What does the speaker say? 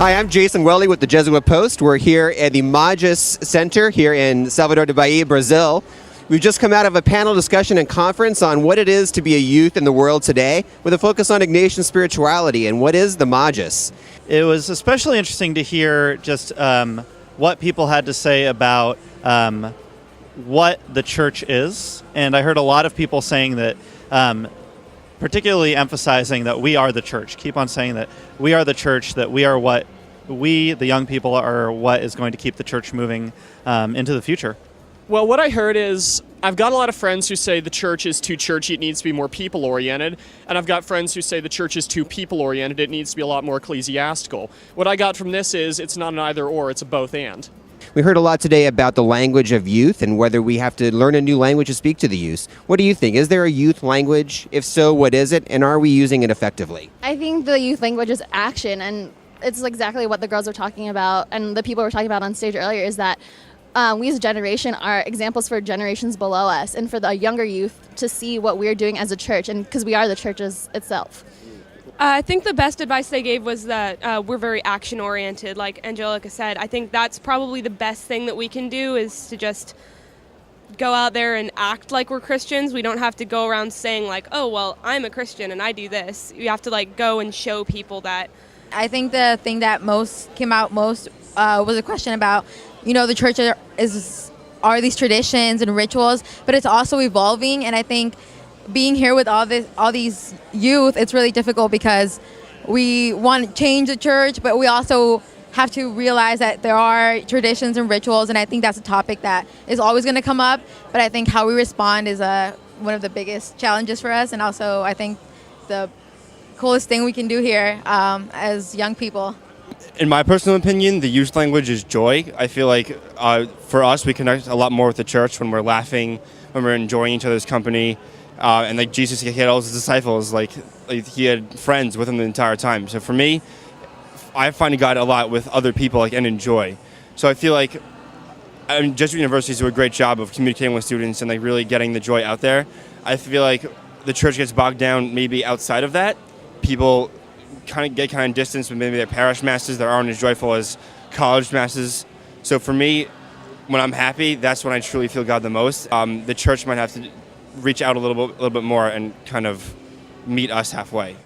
Hi, I'm Jason Welly with the Jesuit Post. We're here at the Magis Center here in Salvador de Bahia, Brazil. We've just come out of a panel discussion and conference on what it is to be a youth in the world today, with a focus on Ignatian spirituality and what is the Magis. It was especially interesting to hear just what people had to say about what the church is. And I heard a lot of people saying that, particularly emphasizing that we are the church. Keep on saying that we are the church, that we are what we, the young people, are what is going to keep the church moving into the future. Well, what I heard is I've got a lot of friends who say the church is too churchy, it needs to be more people-oriented. And I've got friends who say the church is too people-oriented, it needs to be a lot more ecclesiastical. What I got from this is it's not an either-or, it's a both-and. We heard a lot today about the language of youth and whether we have to learn a new language to speak to the youth. What do you think? Is there a youth language? If so, what is it? And are we using it effectively? I think the youth language is action, and it's exactly what the girls were talking about and the people were talking about on stage earlier, is that we as a generation are examples for generations below us and for the younger youth to see what we're doing as a church, and because we are the church itself. I think the best advice they gave was that we're very action-oriented, like Angelica said. I think that's probably the best thing that we can do, is to just go out there and act like we're Christians. We don't have to go around saying like, oh, well, I'm a Christian and I do this. You have to like go and show people that. I think the thing that came out most was a question about, the church are these traditions and rituals, but it's also evolving. And I think being here with all these youth, it's really difficult because we want to change the church, but we also have to realize that there are traditions and rituals, and I think that's a topic that is always going to come up. But I think how we respond is one of the biggest challenges for us, and also I think the coolest thing we can do here as young people. In my personal opinion, the youth language is joy. I feel like for us, we connect a lot more with the church when we're laughing, when we're enjoying each other's company. And like Jesus, he had all his disciples, like he had friends with him the entire time. So for me, I find God a lot with other people and enjoy. So I feel like Jesuit universities do a great job of communicating with students and really getting the joy out there. I feel like the church gets bogged down maybe outside of that. People kind of distanced with maybe their parish masses that aren't as joyful as college masses. So for me, when I'm happy, that's when I truly feel God the most. The church might have to reach out a little bit more and kind of meet us halfway.